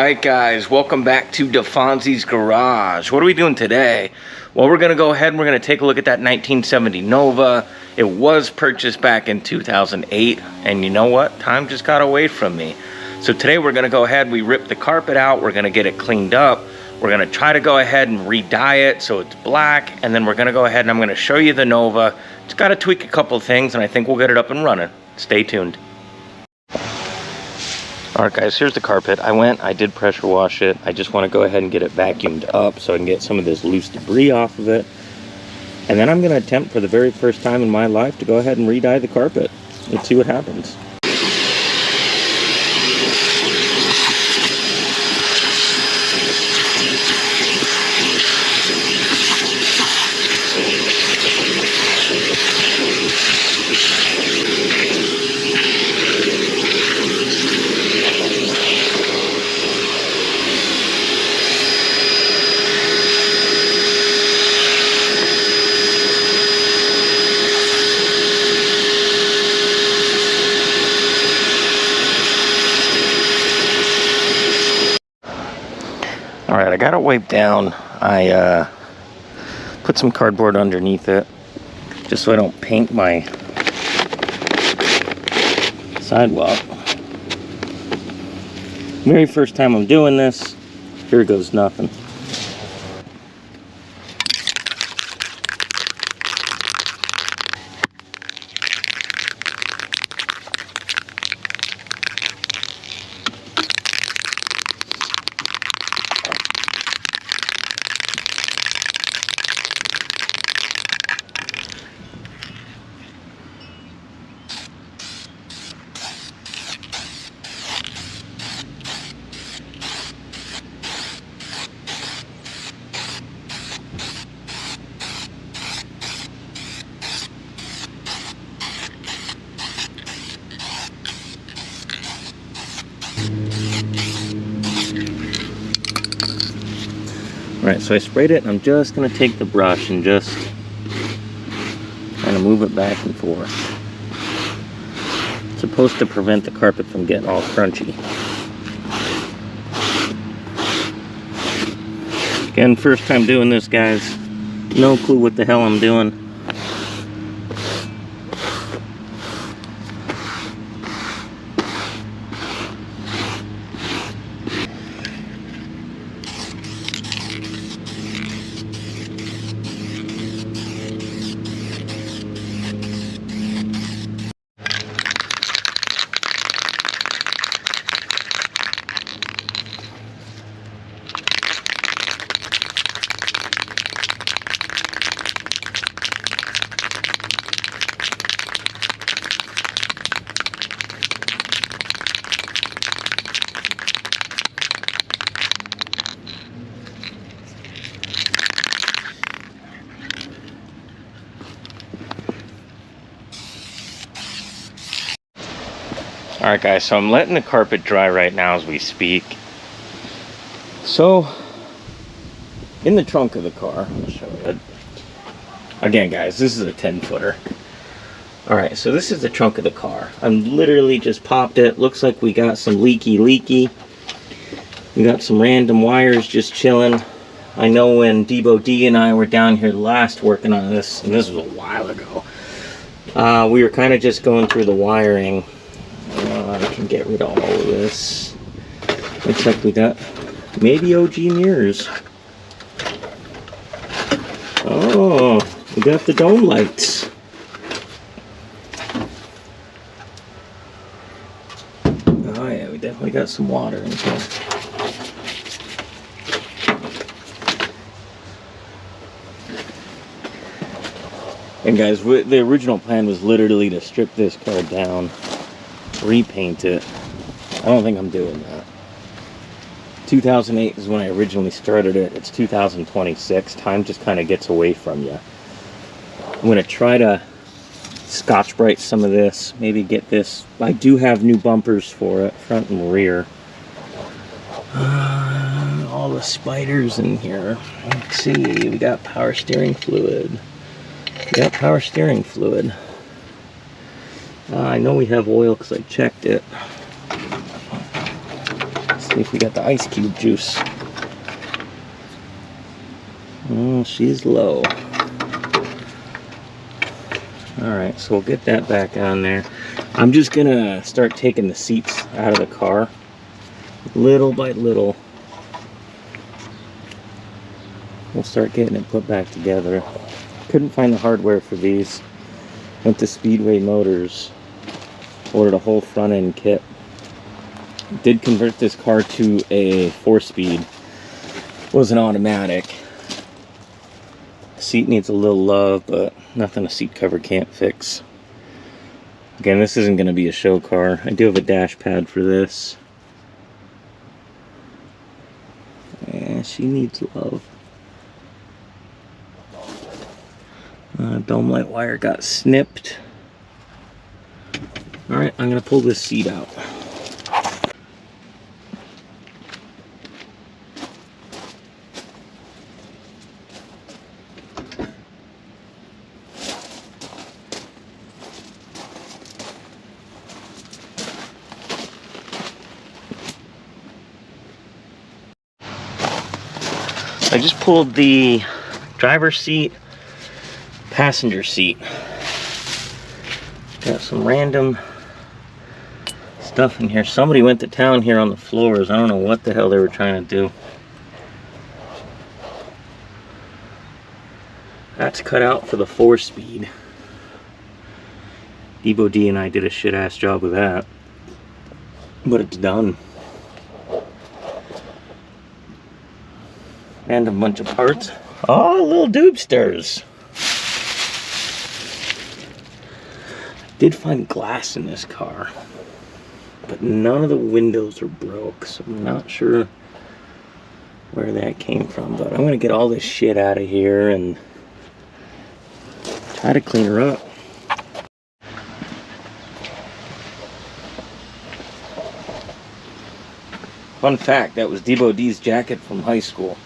Alright guys, welcome back to DeFonzie's Garage. What are we doing today? Well, we're going to go ahead and we're going to take a look at that 1970 Nova. It was purchased back in 2008, and you know what? Time just got away from me. So today we're going to go ahead, we rip the carpet out, we're going to get it cleaned up. We're going to try to go ahead and re-dye it so it's black, and then we're going to go ahead and I'm going to show you the Nova. It's got to tweak a couple of things, and I think we'll get it up and running. Stay tuned. Alright guys, here's the carpet. I did pressure wash it. I just want to go ahead and get it vacuumed up so I can get some of this loose debris off of it. And then I'm going to attempt for the very first time in my life to go ahead and re-dye the carpet. Let's see what happens. Alright, I got it wiped down. I put some cardboard underneath it just so I don't paint my sidewalk. Very first time I'm doing this, here goes nothing. Alright, so I sprayed it, and I'm just going to take the brush and just kind of move it back and forth. It's supposed to prevent the carpet from getting all crunchy. Again, first time doing this, guys. No clue what the hell I'm doing. Alright guys, so I'm letting the carpet dry right now as we speak. So, in the trunk of the car, I'll show you. Again guys, this is a 10-footer. Alright, so this is the trunk of the car. I'm literally just popped it. Looks like we got some leaky. We got some random wires just chilling. I know when Debo D and I were down here last working on this, and this was a while ago, we were kind of just going through the wiring. I can get rid of all of this. Looks like we got maybe OG mirrors. Oh, we got the dome lights. Oh yeah, we definitely got some water in here. And guys, the original plan was literally to strip this car down, repaint it. I don't think I'm doing that. 2008 is when I originally started it. It's 2026. Time just kind of gets away from you. I'm going to try to Scotch-Brite some of this. Maybe get this. I do have new bumpers for it, front and rear. All the spiders in here. Let's see. We got power steering fluid. I know we have oil because I checked it. See if we got the ice cube juice. Oh, she's low. Alright, so we'll get that back on there. I'm just gonna start taking the seats out of the car, little by little. We'll start getting it put back together. Couldn't find the hardware for these. Went to Speedway Motors, ordered a whole front end kit. Did convert this car to a 4-speed. Was an automatic. Seat needs a little love, but nothing a seat cover can't fix. Again, this isn't going to be a show car. I do have a dash pad for this. Yeah, she needs love. Dome light wire got snipped. Alright, I'm going to pull this seat out. I just pulled the driver's seat, passenger seat. Got some random stuff in here. Somebody went to town here on the floors. I don't know what the hell they were trying to do. That's cut out for the 4-speed. Debo D and I did a shit-ass job with that. But it's done. And a bunch of parts. Oh, little dupsters. Did find glass in this car, but none of the windows are broke, so I'm not sure where that came from. But I'm gonna get all this shit out of here and try to clean her up. Fun fact, that was Debo D's jacket from high school.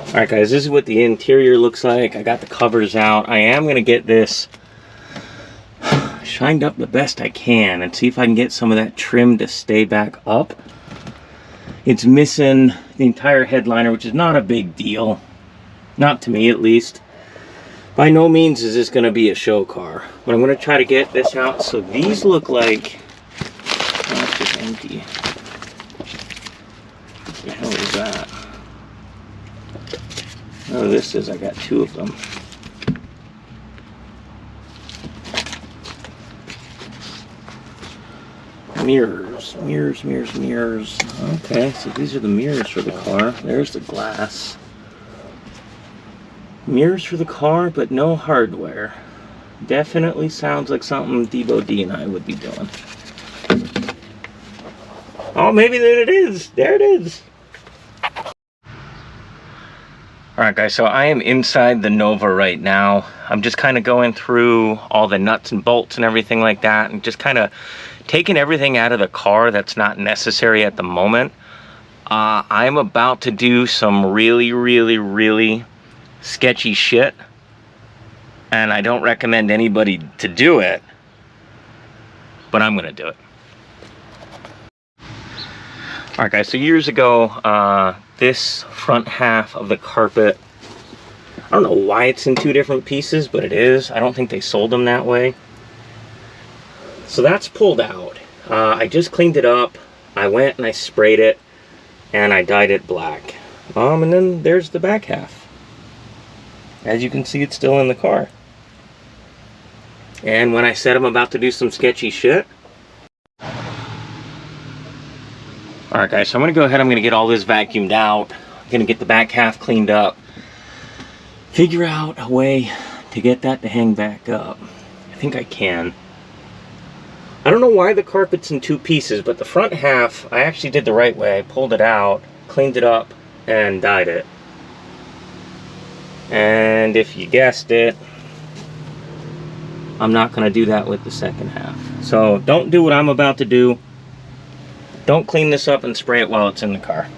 Alright guys, this is what the interior looks like. I got the covers out. I am going to get this shined up the best I can and see if I can get some of that trim to stay back up. It's missing the entire headliner, which is not a big deal. Not to me, at least. By no means is this going to be a show car. But I'm going to try to get this out. So these look like... Oh, it's just empty. What the hell is that? Oh, this is, I got 2 of them. Mirrors, mirrors, mirrors, mirrors. Okay, so these are the mirrors for the car. There's the glass. Mirrors for the car, but no hardware. Definitely sounds like something Debo D and I would be doing. Oh, maybe there it is. There it is. Alright guys, so I am inside the Nova right now. I'm just kind of going through all the nuts and bolts and everything like that, and just kind of taking everything out of the car that's not necessary at the moment. I'm about to do some really sketchy shit, and I don't recommend anybody to do it, but I'm gonna do it. Alright guys, so years ago, this front half of the carpet, I don't know why it's in 2 different pieces, but it is. I don't think they sold them that way. So that's pulled out. I just cleaned it up. I went and I sprayed it, and I dyed it black. And then there's the back half. As you can see, it's still in the car. And when I said I'm about to do some sketchy shit, alright guys, so I'm going to go ahead, I'm going to get all this vacuumed out. I'm going to get the back half cleaned up. Figure out a way to get that to hang back up. I think I can. I don't know why the carpet's in 2 pieces, but the front half, I actually did the right way. I pulled it out, cleaned it up, and dyed it. And if you guessed it, I'm not going to do that with the second half. So don't do what I'm about to do. Don't clean this up and spray it while it's in the car.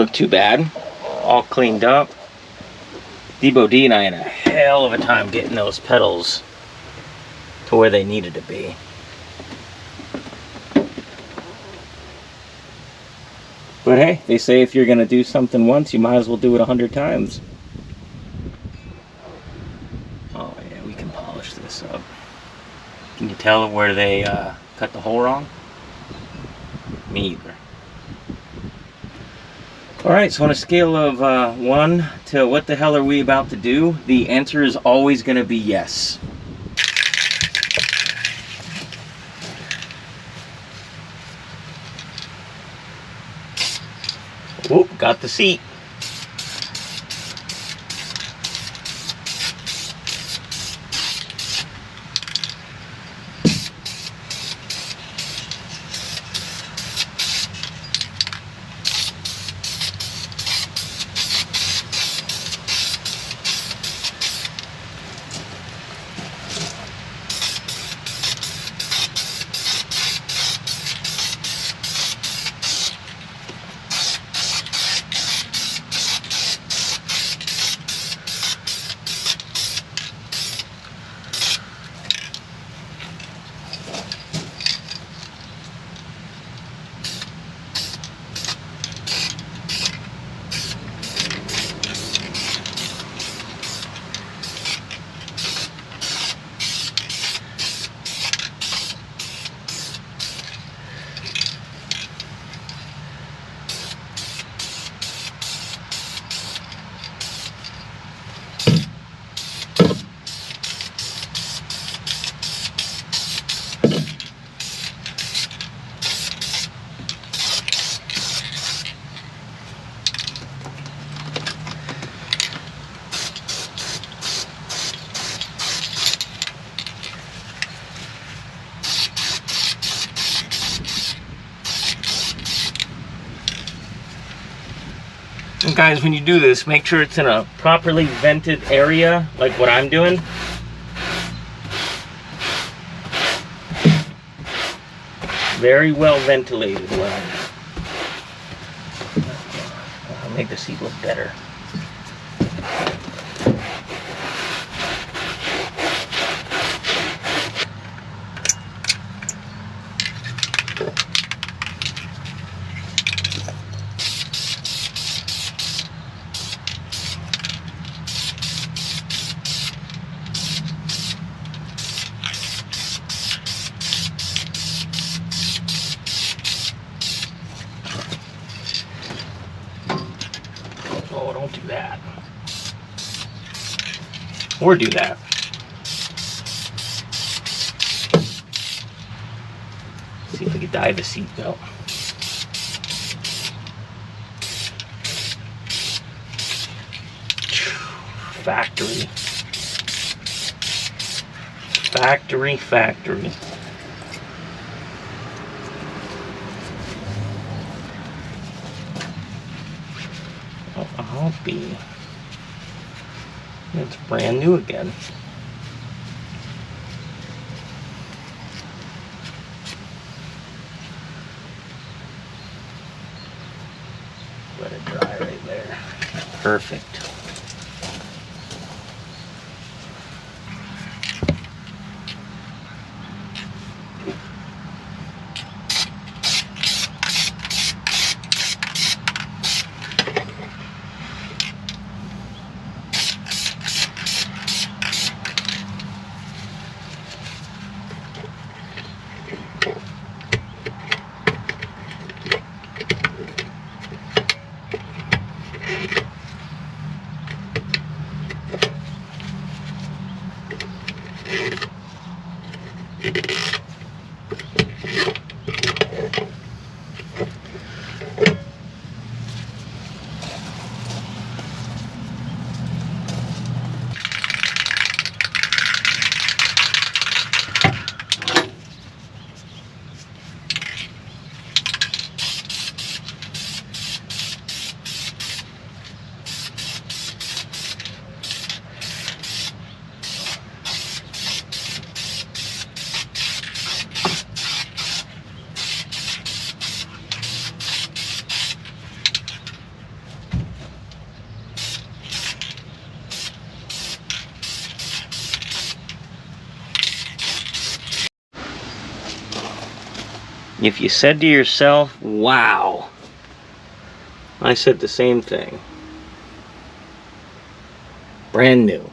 look too bad. All cleaned up. Debo D and I had a hell of a time getting those pedals to where they needed to be. But hey, they say if you're going to do something once, you might as well do it 100 times. Oh yeah, we can polish this up. Can you tell where they cut the hole wrong? Me either. Alright, so on a scale of 1 to what the hell are we about to do, the answer is always going to be yes. Whoop, got the seat. And guys, when you do this, make sure it's in a properly vented area, like what I'm doing. Very well ventilated well. I'll make the seat look better. Oh, don't do that. Or do that. See if we can dye the seat belt. Factory. Factory, factory. Oh, I'll be. It's brand new again. Let it dry right there. Perfect. If you said to yourself, wow, I said the same thing. Brand new.